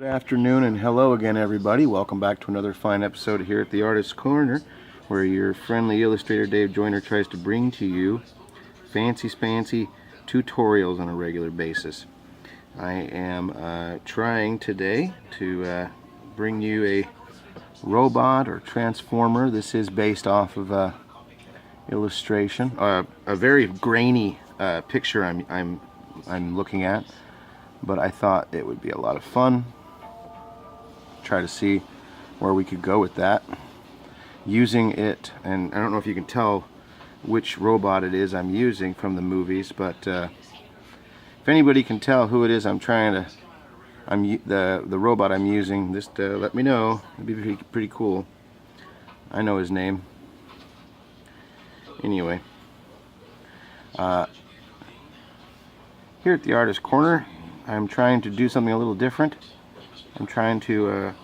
Good afternoon and hello again, everybody. Welcome back to another fine episode here at the Artist's Corner, where your friendly illustrator Dave Joyner tries to bring to you fancy spancy tutorials on a regular basis. I am trying today to bring you a robot or transformer. This is based off of a illustration, a very grainy picture I'm looking at, but I thought it would be a lot of fun. Try to see where we could go with that using it. And I don't know if you can tell which robot it is I'm using from the movies, but if anybody can tell who it is the robot I'm using, just let me know. It'd be pretty cool. I know his name. Anyway, here at the Artist's Corner, I'm trying to do something a little different. I'm trying to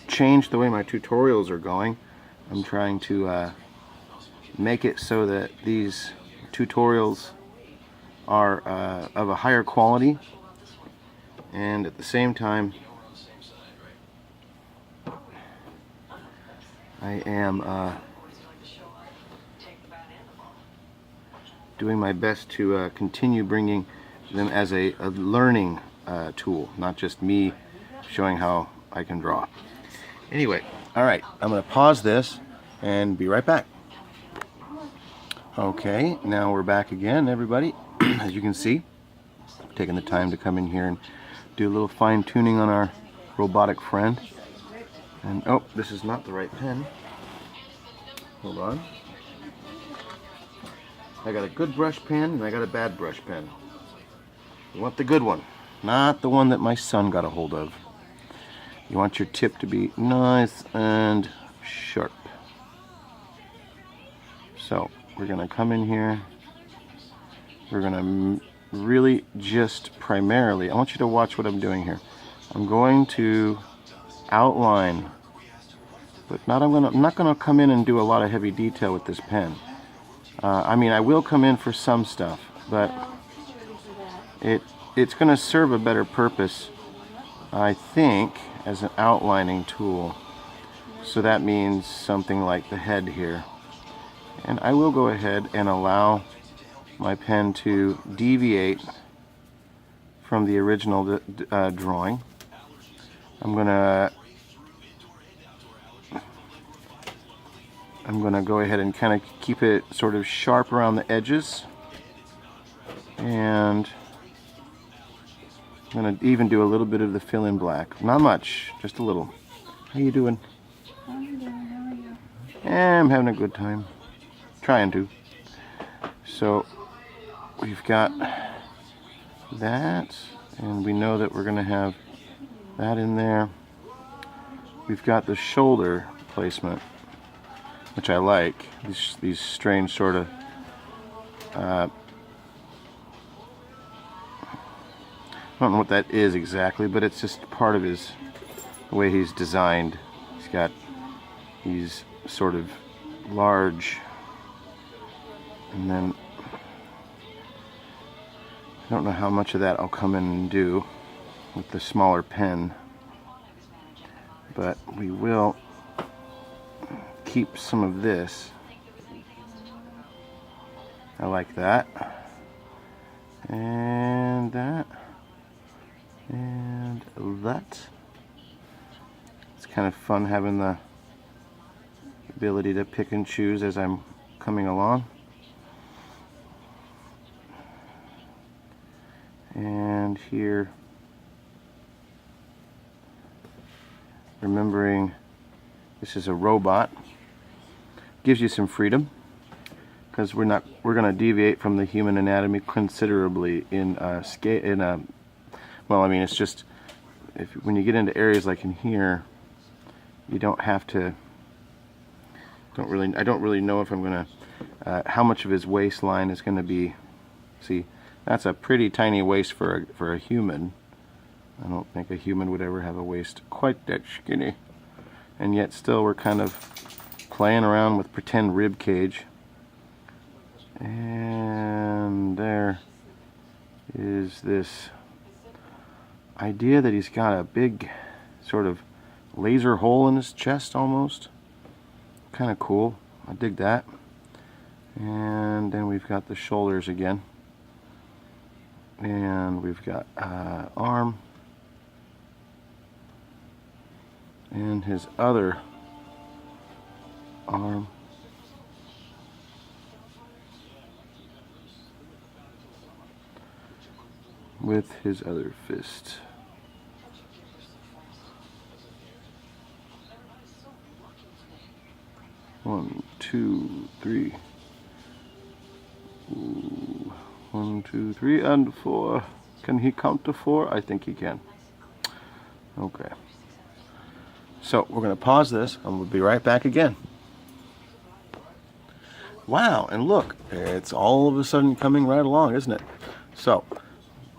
change the way my tutorials are going. I'm trying to make it so that these tutorials are of a higher quality, and at the same time I am doing my best to continue bringing them as a learning tool, not just me showing how I can draw. Anyway, alright, I'm going to pause this and be right back. Okay, now we're back again, everybody. As you can see, I'm taking the time to come in here and do a little fine tuning on our robotic friend. And oh, this is not the right pen. Hold on. I got a good brush pen and I got a bad brush pen. You want the good one, not the one that my son got a hold of. You want your tip to be nice and sharp. So we're going to come in here. We're going to really just primarily, I want you to watch what I'm doing here. I'm going to outline, but I'm not going to come in and do a lot of heavy detail with this pen. I mean, I will come in for some stuff, but it's going to serve a better purpose, I think, as an outlining tool. So that means something like the head here. And I will go ahead and allow my pen to deviate from the original drawing. I'm going to go ahead and kind of keep it sort of sharp around the edges. And I'm going to even do a little bit of the fill-in black. Not much, just a little. How you doing? How you doing? How are you? I'm having a good time. Trying to. So we've got that, and we know that we're going to have that in there. We've got the shoulder placement, which I like. These strange sort of I don't know what that is exactly, but it's just part of the way he's designed. He's got these sort of large, and then I don't know how much of that I'll come in and do with the smaller pen, but we will keep some of this. I like that, and that, and that. It's kind of fun having the ability to pick and choose as I'm coming along. And here, remembering this is a robot, gives you some freedom, because we're going to deviate from the human anatomy considerably in scale. Well, I mean, it's just when you get into areas like in here, you don't have to. I don't really know if I'm going to how much of his waistline is going to be. See, that's a pretty tiny waist for a human. I don't think a human would ever have a waist quite that skinny. And yet still we're kind of playing around with pretend rib cage. And there is this idea that he's got a big sort of laser hole in his chest almost. Kind of cool. I dig that. And then we've got the shoulders again. And we've got arm. And his other arm. With his other fist. One, two, three. Ooh. 1, 2, 3, and 4. Can he count to 4? I think he can. Okay. So we're going to pause this and we'll be right back again. Wow, and look, it's all of a sudden coming right along, isn't it? So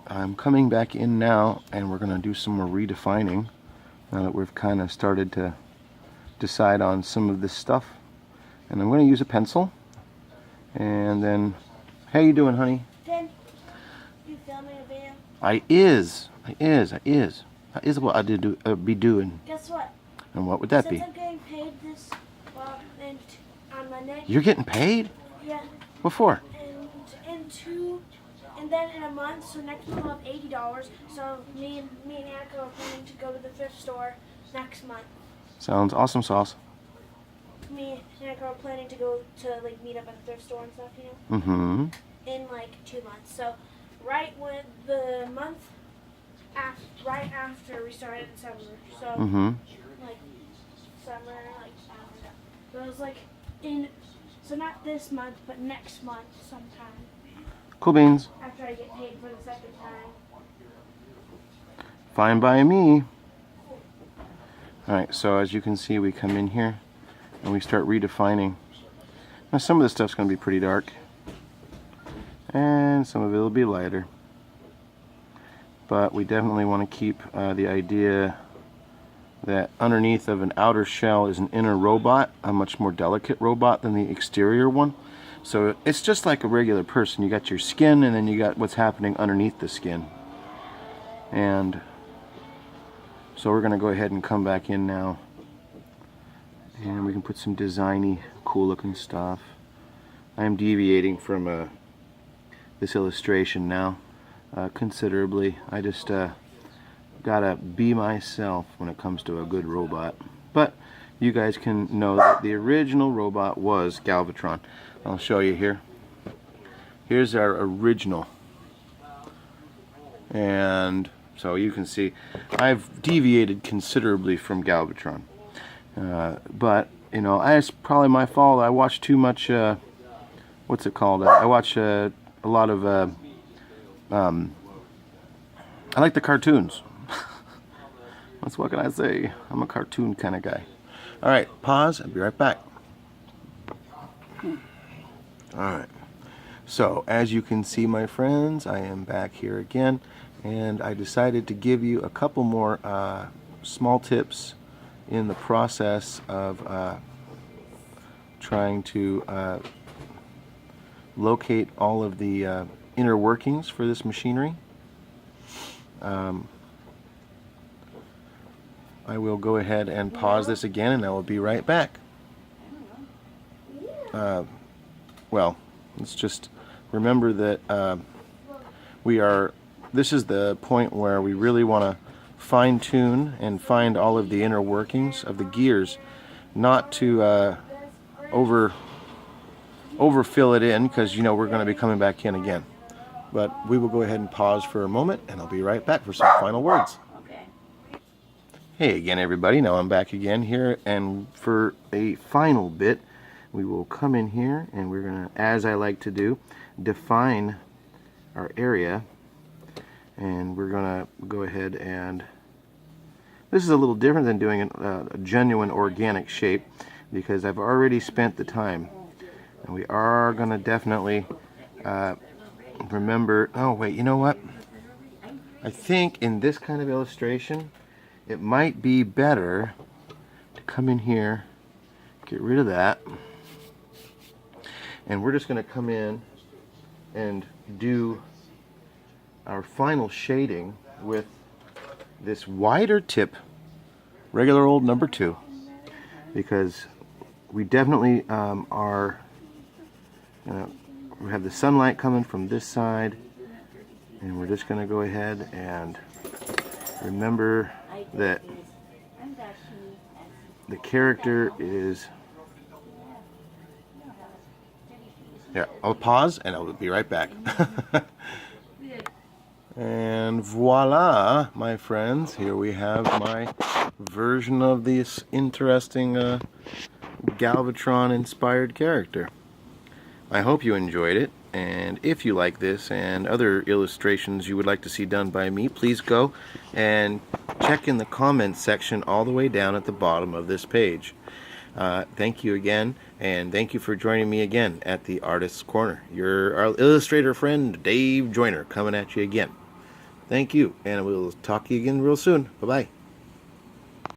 I'm coming back in now and we're going to do some more redefining now that we've kind of started to decide on some of this stuff. And I'm going to use a pencil. And then, how you doing, honey? Then, you filming a video? I is what I did be doing. Guess what? And what would that Since be? I'm getting paid this, well, on Monday. You're getting paid? Yeah. What for? And then in a month, so next month I'll have $80. So me and Annika are planning to go to the thrift store next month. Sounds awesome sauce. Me and Annika are planning to go to like meet up at the thrift store and stuff, you know. Mm-hmm. In like 2 months. So right when the month right after we started in summer. So like summer, like so it was like so not this month, but next month sometime. Cool beans. After I get paid for the second time. Fine by me. Alright, so as you can see, we come in here and we start redefining. Now some of this stuff's going to be pretty dark. And some of it will be lighter. But we definitely want to keep the idea that underneath of an outer shell is an inner robot, a much more delicate robot than the exterior one. So it's just like a regular person. You got your skin and then you got what's happening underneath the skin. And so we're going to go ahead and come back in now. And we can put some designy, cool looking stuff. I am deviating from this illustration now considerably. I just gotta be myself when it comes to a good robot. But you guys can know that the original robot was Galvetron. I'll show you here. Here's our original. And so you can see I've deviated considerably from Galvetron. But, you know, it's probably my fault. I watch too much, what's it called? I watch a lot of, I like the cartoons. What can I say? I'm a cartoon kind of guy. Alright, pause. I'll be right back. Alright. So, as you can see, my friends, I am back here again. And I decided to give you a couple more small tips in the process of trying to locate all of the inner workings for this machinery. I will go ahead and pause this again and I will be right back. Well, let's just remember that this is the point where we really want to fine-tune and find all of the inner workings of the gears, not to overfill it in, because you know we're going to be coming back in again. But we will go ahead and pause for a moment and I'll be right back for some final words. Hey again, everybody. Now I'm back again here, and for a final bit we will come in here and we're going to, as I like to do, define our area. And we're going to go ahead and, this is a little different than doing a genuine organic shape, because I've already spent the time. And we are going to definitely remember, oh wait, you know what? I think in this kind of illustration, it might be better to come in here, get rid of that, and we're just going to come in and do our final shading with this wider tip, regular old number 2, because we definitely are, we have the sunlight coming from this side, and we're just going to go ahead and remember that the character is, yeah, I'll pause and I'll be right back. And voila, my friends, here we have my version of this interesting Galvetron inspired character. I hope you enjoyed it, and if you like this and other illustrations you would like to see done by me, please go and check in the comments section all the way down at the bottom of this page. Thank you again, and thank you for joining me again at the Artist's Corner. Your illustrator friend, Dave Joyner, coming at you again. Thank you, and we'll talk to you again real soon. Bye-bye.